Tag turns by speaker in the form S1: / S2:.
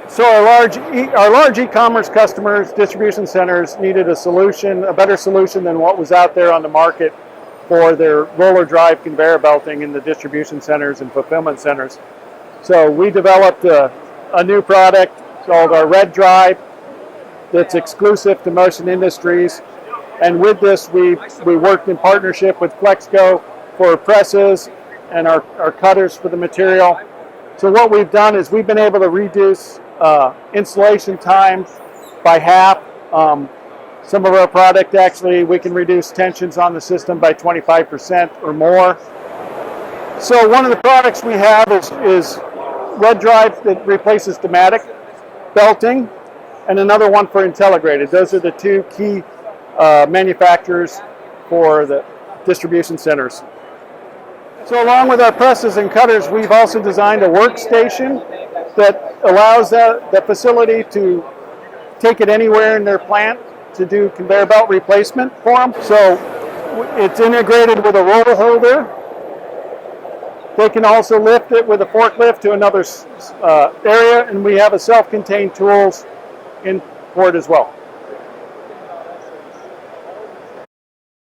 S1: So our large e-commerce customers, distribution centers, needed a solution, a better solution than what was out there on the market for their roller drive conveyor belting in the distribution centers and fulfillment centers. So we developed a new product called our Red Drive that's exclusive to Motion Industries. And with this, we worked in partnership with Flexco for presses and our cutters for the material. So what we've done is we've been able to reduce installation time by half. Some of our product, actually, we can reduce tensions on the system by 25% or more. So one of the products we have is Red Drive that replaces Dematic belting, and another one for Intelligrated. Those are the two key manufacturers for the distribution centers. So along with our presses and cutters, we've also designed a workstation that allows the facility to take it anywhere in their plant to do conveyor belt replacement for them. So it's integrated with a roller holder. They can also lift it with a forklift to another area, and we have a self-contained tools in for it as well.